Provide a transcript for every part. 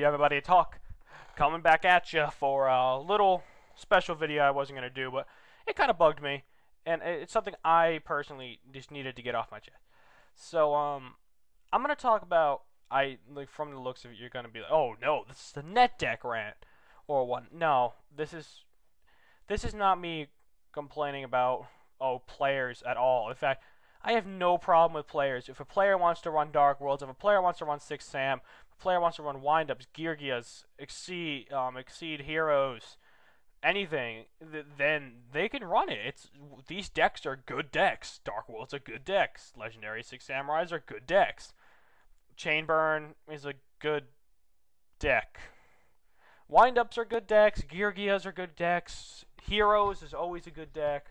everybody? Talk coming back at you for a little special video I wasn't going to do, but it kind of bugged me, and it's something I personally just needed to get off my chest. So, I'm going to talk about, like, from the looks of it, you're going to be like, oh no, this is the net deck rant, or what? No, this is not me complaining about, oh, players at all. In fact, I have no problem with players. If a player wants to run Dark Worlds, if a player wants to run 6 Sam, if a player wants to run windups, Geargias, Exceed Heroes, anything, then they can run it. These decks are good decks. Dark Worlds are good decks. Legendary 6 Samurais are good decks. Chainburn is a good deck. Windups are good decks. Geargias are good decks. Heroes is always a good deck.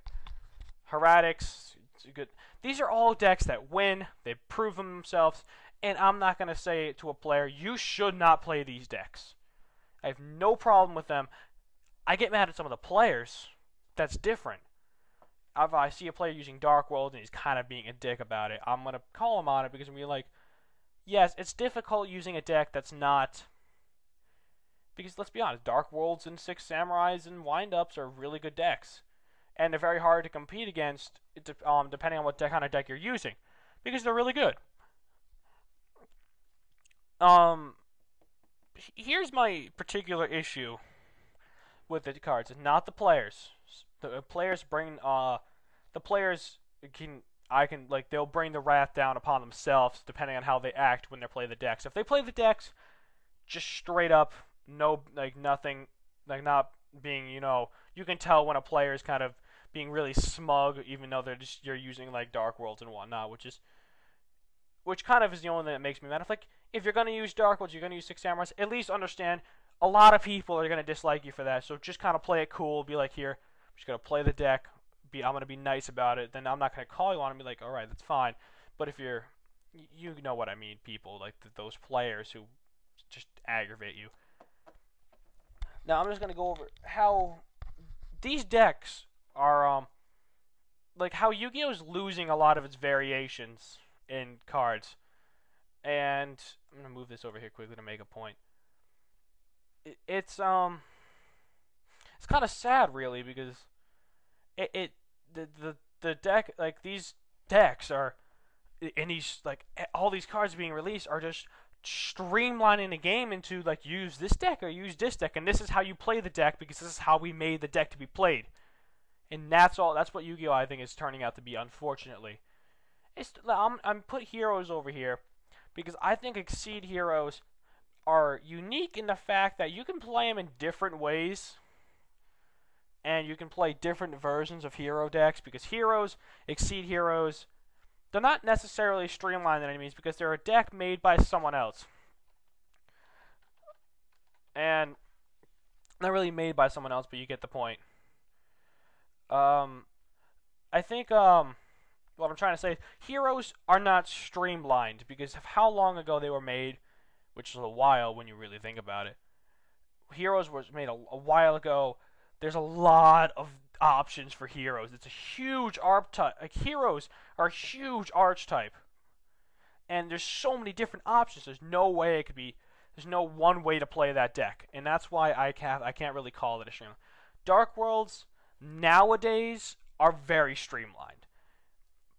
Heretics, it's a good. These are all decks that win. They prove themselves, and I'm not going to say to a player, you should not play these decks. I have no problem with them. I get mad at some of the players. That's different. If I see a player using Dark World and he's kind of being a dick about it, I'm going to call him on it because I'm going to be like, yes, it's difficult using a deck that's not. Because let's be honest, Dark Worlds and 6 Samurais and Windups are really good decks. And they're very hard to compete against, depending on what kind of deck you're using, because they're really good. Here's my particular issue with the cards. It's not the players. The players bring they'll bring the wrath down upon themselves depending on how they act when they play the decks. If they play the decks just straight up, no, like nothing, like not being, you can tell when a player is kind of being really smug, even though you're using like Dark Worlds and whatnot, which kind of is the only thing that makes me mad. If you're gonna use Dark Worlds, you're gonna use 6 Samurais, at least understand a lot of people are gonna dislike you for that. So just kind of play it cool. Be like, here, I'm just gonna play the deck. I'm gonna be nice about it. Then I'm not gonna call you on it and be like, all right, that's fine. But if you know what I mean, people like those players who just aggravate you. Now I'm just gonna go over how these decks are like how Yu-Gi-Oh is losing a lot of its variations in cards, and I'm gonna move this over here quickly to make a point. It's kind of sad, really, because the deck, like these decks are, and these like all these cards being released are just streamlining the game into like use this deck or use this deck, and this is how you play the deck because this is how we made the deck to be played. And that's what Yu-Gi-Oh I think is turning out to be, unfortunately. I'm put heroes over here because I think Exceed Heroes are unique in the fact that you can play them in different ways, and you can play different versions of hero decks, because heroes, Exceed Heroes, they're not necessarily streamlined in any means because they're a deck made by someone else. And not really made by someone else, but you get the point. I think what I'm trying to say is heroes are not streamlined because of how long ago they were made, which is a while when you really think about it. Heroes was made a while ago. There's a lot of options for heroes. It's a huge archetype. Like, heroes are a huge archetype, and there's so many different options. There's no way it could be. There's no one way to play that deck, and that's why I can't really call it a stream. Dark Worlds nowadays are very streamlined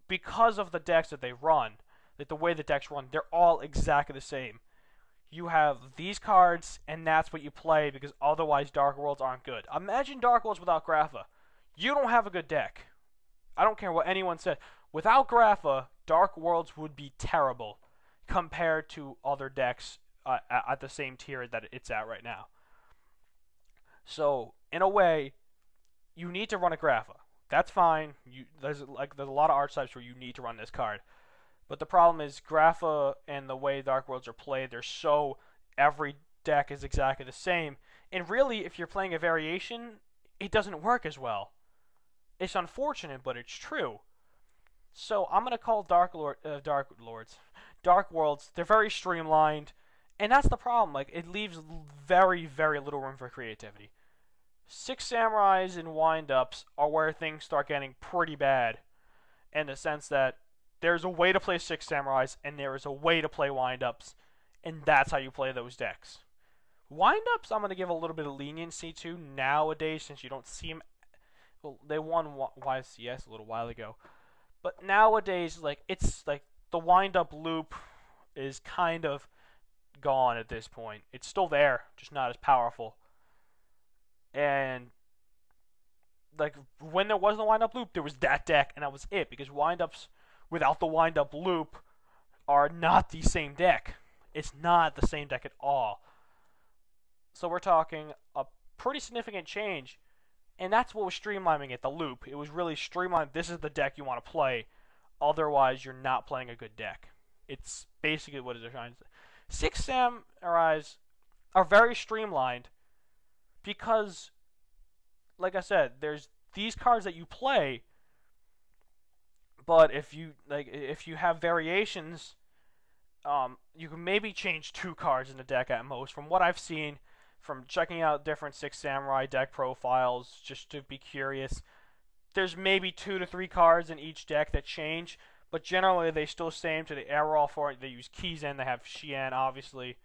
because of the decks that they run. That the way the decks run, they're all exactly the same. You have these cards, and that's what you play, because otherwise Dark Worlds aren't good. Imagine Dark Worlds without Grapha. You don't have a good deck. I don't care what anyone said. Without Grapha, Dark Worlds would be terrible compared to other decks at the same tier that it's at right now. So, in a way, you need to run a Grapha. That's fine. There's a lot of archetypes where you need to run this card. But the problem is Grapha and the way Dark Worlds are played, every deck is exactly the same. And really, if you're playing a variation, it doesn't work as well. It's unfortunate, but it's true. So I'm gonna call Dark Worlds. They're very streamlined, and that's the problem. Like, it leaves very, very little room for creativity. 6 Samurais and Windups are where things start getting pretty bad, in the sense that there's a way to play 6 Samurais, and there is a way to play Windups, and that's how you play those decks. Windups, I'm going to give a little bit of leniency to nowadays since you don't see them. Well, they won YCS a little while ago. But nowadays, like, it's like the wind-up loop is kind of gone at this point. It's still there, just not as powerful. And like when there was the wind-up loop, there was that deck, and that was it. Because wind-ups without the wind-up loop are not the same deck. It's not the same deck at all. So we're talking a pretty significant change, and that's what was streamlining it, the loop. It was really streamlined. This is the deck you want to play. Otherwise, you're not playing a good deck. It's basically what they're trying to say. 6 Samurais are very streamlined because, like I said, there's these cards that you play, but if you have variations, you can maybe change 2 cards in the deck at most. From what I've seen, from checking out different 6 Samurai deck profiles, just to be curious, there's maybe 2 to 3 cards in each deck that change, but generally they still same to the overall for it. They use Kizen, they have Xian, obviously.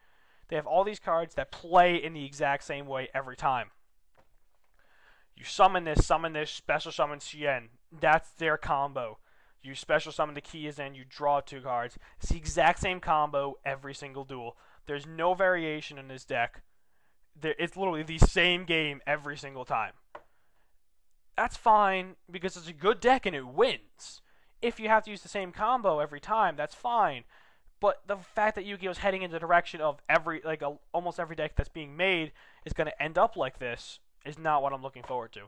They have all these cards that play in the exact same way every time. You summon this, special summon Xian. That's their combo. You special summon the Kizen, you draw 2 cards. It's the exact same combo every single duel. There's no variation in this deck. It's literally the same game every single time. That's fine, because it's a good deck and it wins. If you have to use the same combo every time, that's fine. But the fact that Yu-Gi-Oh! Is heading in the direction of almost every deck that's being made is going to end up like this is not what I'm looking forward to.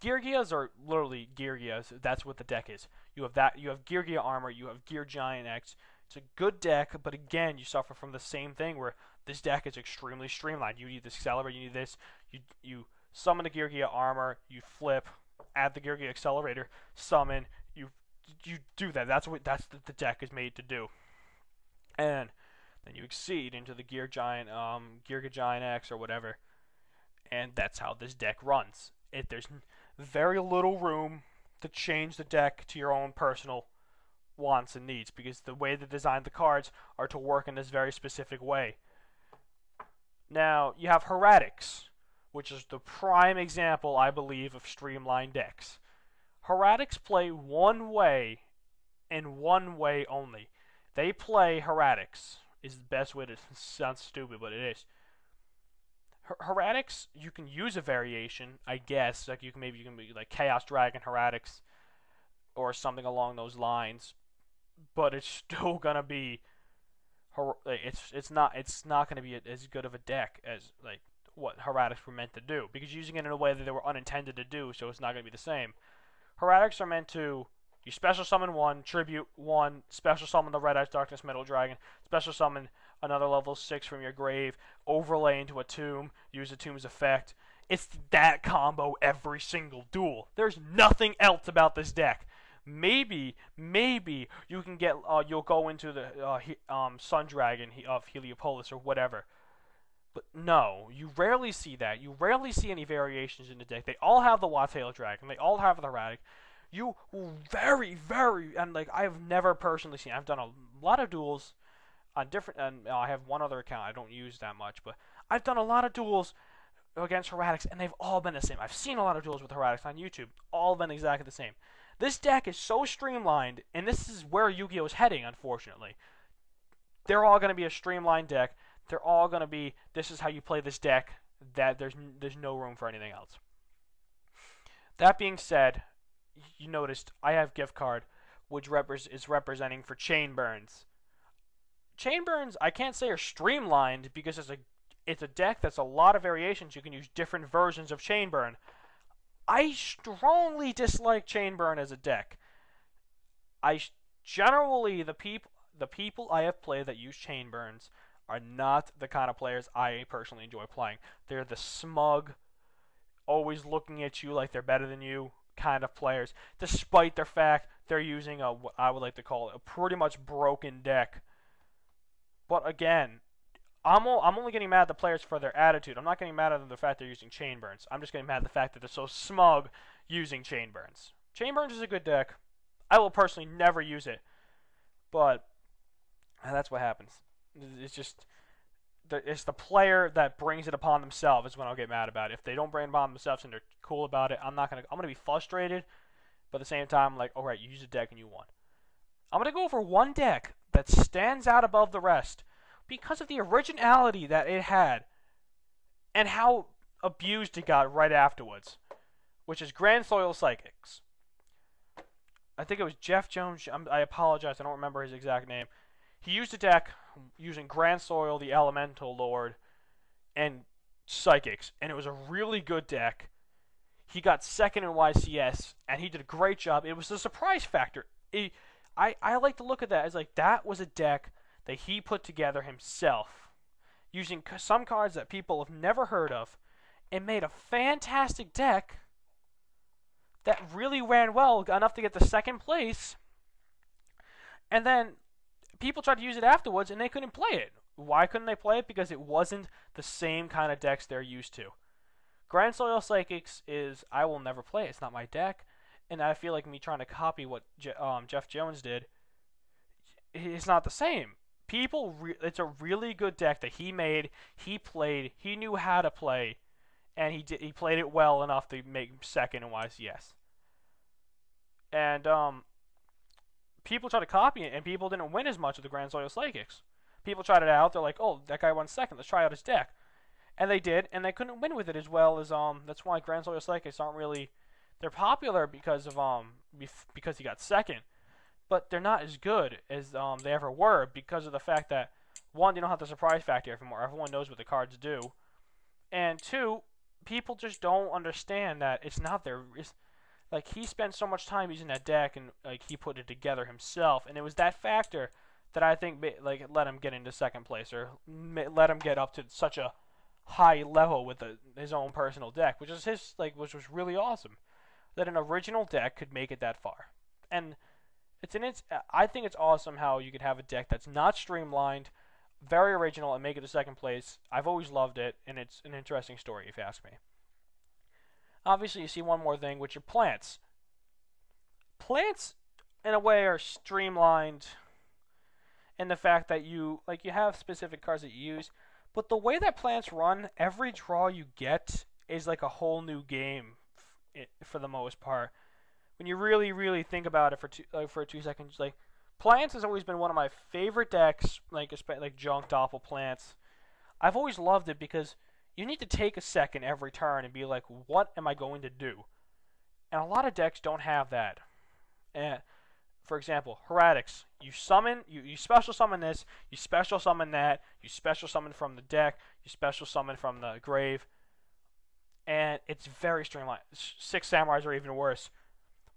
Geargias are literally Geargias. That's what the deck is. You have that. You have Geargia armor. You have Gear Giant X. It's a good deck, but again, you suffer from the same thing where this deck is extremely streamlined. You need this accelerator. You need this. You summon the Geargia armor. You flip. Add the Geargia accelerator. Summon. You do that. That's what the deck is made to do. And then you exceed into the Gear Giant X or whatever, and that's how this deck runs. There's very little room to change the deck to your own personal wants and needs, because the way they designed the cards are to work in this very specific way. Now, you have Heretics, which is the prime example, I believe, of streamlined decks. Heretics play one way and one way only. They play Heretics, is the best way to sound stupid, but it is. Heretics, you can use a variation, I guess. Like you can be like Chaos Dragon Heretics or something along those lines, but it's still gonna be it's not gonna be as good of a deck as like what Heretics were meant to do, because using it in a way that they were unintended to do, so it's not gonna be the same. Heretics are meant to, you special summon 1, tribute 1, special summon the Red Eyes Darkness Metal Dragon, special summon another level 6 from your grave, overlay into a tomb, use the tomb's effect. It's that combo every single duel. There's nothing else about this deck. Maybe you can get, you'll go into the Sun Dragon of Heliopolis or whatever. But no, you rarely see that. You rarely see any variations in the deck. They all have the Wattail Dragon. They all have the Erratic. You very, and like I've never personally seen. I've done a lot of duels on different, and I have one other account I don't use that much, but I've done a lot of duels against Heretics, and they've all been the same. I've seen a lot of duels with Heretics on YouTube. All been exactly the same. This deck is so streamlined, and this is where Yu-Gi-Oh! Is heading, unfortunately. They're all going to be a streamlined deck. They're all going to be, this is how you play this deck, that there's no room for anything else. That being said, you noticed I have gift card, which is representing for Chain Burns. Chain Burns, I can't say are streamlined, because it's a deck that's a lot of variations. You can use different versions of Chain Burn. I strongly dislike Chain Burn as a deck. Generally, the people I have played that use Chain Burns are not the kind of players I personally enjoy playing. They're the smug, always looking at you like they're better than you kind of players, despite the fact they're using what I would like to call a pretty much broken deck. But again, I'm only getting mad at the players for their attitude. I'm not getting mad at them for the fact they're using Chain Burns. I'm just getting mad at the fact that they're so smug using Chain Burns. Chain Burns is a good deck. I will personally never use it, but that's what happens. It's just it's the player that brings it upon themselves is when I'll get mad about it. If they don't bring it upon themselves and they're cool about it, I'm gonna be frustrated. But at the same time, I'm like, all right, you use a deck and you won. I'm gonna go over one deck that stands out above the rest because of the originality that it had and how abused it got right afterwards, which is Grand Soil Psychics. I think it was Jeff Jones. I apologize, I don't remember his exact name. He used a deck using Grand Soil, the Elemental Lord, and Psychics, and it was a really good deck. He got second in YCS, and he did a great job. It was the surprise factor. I like to look at that as like that was a deck that he put together himself, using some cards that people have never heard of, and made a fantastic deck that really ran well, enough to get the second place. And then people tried to use it afterwards, and they couldn't play it. Why couldn't they play it? Because it wasn't the same kind of decks they're used to. Grand Soil Psychics is, I will never play it. It's not my deck. And I feel like me trying to copy what Jeff Jones did, it's not the same. It's a really good deck that he made, he played, he knew how to play, and he played it well enough to make second in YCS. And people tried to copy it, and people didn't win as much with the Grand Soil Psychics. People tried it out, they're like, oh, that guy won second, let's try out his deck. And they did, and they couldn't win with it as well as, that's why Grand Soil Psychics aren't really, they're popular because of, because he got second. But they're not as good as they ever were because of the fact that, one, they don't have the surprise factor anymore. Everyone knows what the cards do. And two, people just don't understand that it's not their... Like, he spent so much time using that deck, and like he put it together himself. And it was that factor that I think like let him get into second place, or let him get up to such a high level with his own personal deck, which was really awesome. That an original deck could make it that far. And I think it's awesome how you could have a deck that's not streamlined, very original, and make it to second place. I've always loved it, and it's an interesting story, if you ask me. Obviously, you see one more thing, which are plants. Plants, in a way, are streamlined in the fact that you have specific cards that you use, but the way that plants run, every draw you get is like a whole new game for the most part. When you really, really think about it for 2 seconds, like, plants has always been one of my favorite decks, like junk doppel plants. I've always loved it because you need to take a second every turn and be like, what am I going to do? And a lot of decks don't have that. For example, Heretics. You summon, you special summon this, you special summon that, you special summon from the deck, you special summon from the grave, and it's very streamlined. Six Samurais are even worse.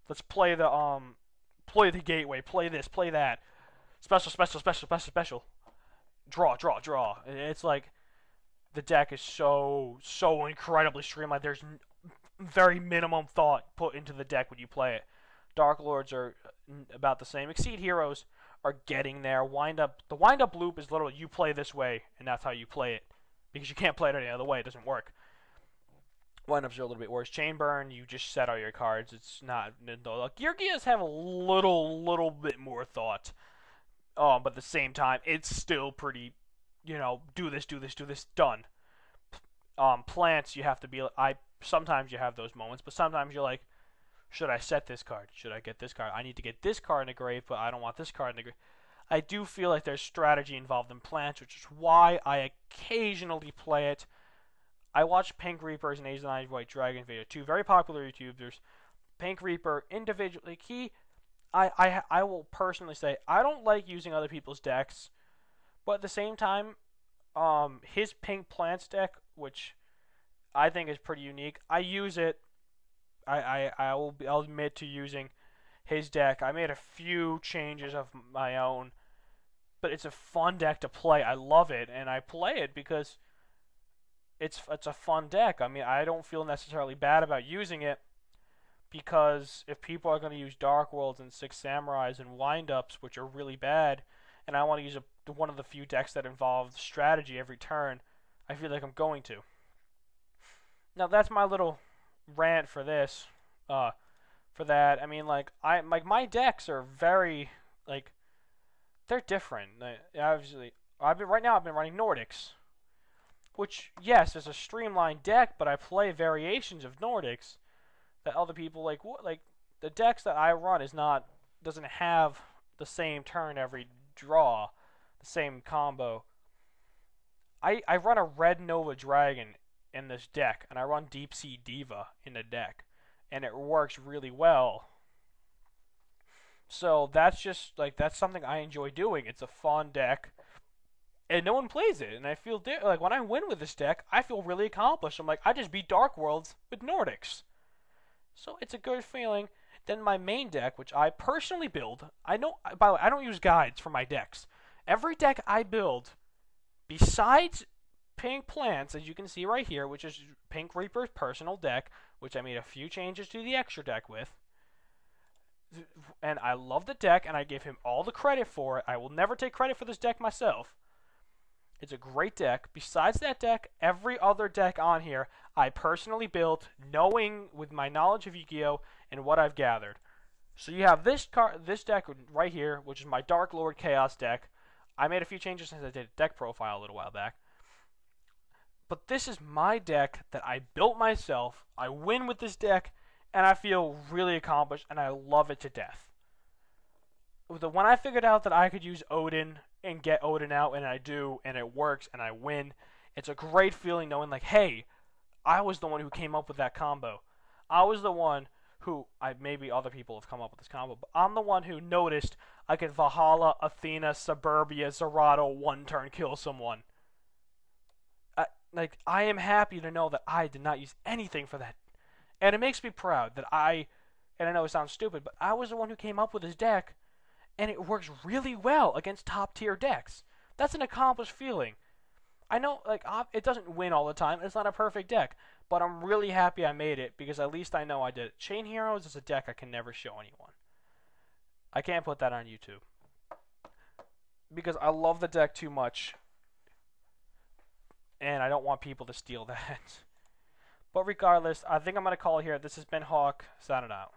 Let's play the gateway, play this, play that. Special, special, special, special, special. Draw, draw, draw. It's like the deck is so incredibly streamlined. There's very minimum thought put into the deck when you play it. Dark Lords are about the same. Exceed Heroes are getting there. The wind up loop is literally you play this way, and that's how you play it. Because you can't play it any other way, it doesn't work. Wind-ups are a little bit worse. Chain Burn, you just set all your cards. It's not... Gear Gears have a little bit more thought. But at the same time, it's still pretty, do this, done. Plants, you have to be... Sometimes you have those moments, but sometimes you're like, should I set this card? Should I get this card? I need to get this card in the grave, but I don't want this card in the grave. I do feel like there's strategy involved in plants, which is why I occasionally play it. I watch Pink Reapers and Asian Eyes White Dragon video, two very popular YouTubers. Pink Reaper, individually, I will personally say, I don't like using other people's decks, but at the same time, his Pink Plants deck, which I think is pretty unique, I use it. I'll admit to using his deck. I made a few changes of my own, but it's a fun deck to play. I love it, and I play it because it's a fun deck. I mean, I don't feel necessarily bad about using it because if people are going to use Dark Worlds and Six Samurais and Wind-Ups, which are really bad, and I want to use one of the few decks that involve strategy every turn, I feel like I'm going to. Now, that's my little rant for this, for that. I mean, my decks are very, they're different. Obviously, I've been running Nordics. which, yes, is a streamlined deck, but I play variations of Nordics that other people like. Like the decks that I run doesn't have the same turn every draw, the same combo. I run a red Nova Dragon in this deck, and I run Deep Sea Diva in the deck, and it works really well. So that's just like that's something I enjoy doing. It's a fun deck, and no one plays it. And I feel like when I win with this deck, I feel really accomplished. I'm like, I just beat Dark Worlds with Nordics, so it's a good feeling. Then my main deck, which I personally build, I know. By the way, I don't use guides for my decks. Every deck I build, besides Pink Plants, as you can see right here, which is Pink Reaper's personal deck, which I made a few changes to the extra deck with. And I love the deck, and I give him all the credit for it. I will never take credit for this deck myself. It's a great deck. Besides that deck, every other deck on here, I personally built, knowing with my knowledge of Yu-Gi-Oh! And what I've gathered. So you have this deck right here, which is my Dark Lord Chaos deck. I made a few changes since I did a deck profile a little while back. But this is my deck that I built myself. I win with this deck, and I feel really accomplished, and I love it to death. When I figured out that I could use Odin and get Odin out, and I do, and it works, and I win, it's a great feeling knowing, like, hey, I was the one who came up with that combo. I was the one who, maybe other people have come up with this combo, but I'm the one who noticed I could Valhalla, Athena, Suburbia, Zerato, one-turn kill someone. I am happy to know that I did not use anything for that. And it makes me proud that and I know it sounds stupid, but I was the one who came up with this deck, and it works really well against top-tier decks. That's an accomplished feeling. I know, it doesn't win all the time. It's not a perfect deck, but I'm really happy I made it because at least I know I did it. Chain Heroes is a deck I can never show anyone. I can't put that on YouTube because I love the deck too much, and I don't want people to steal that. But regardless, I think I'm going to call it here. This has been Hawk, signing out.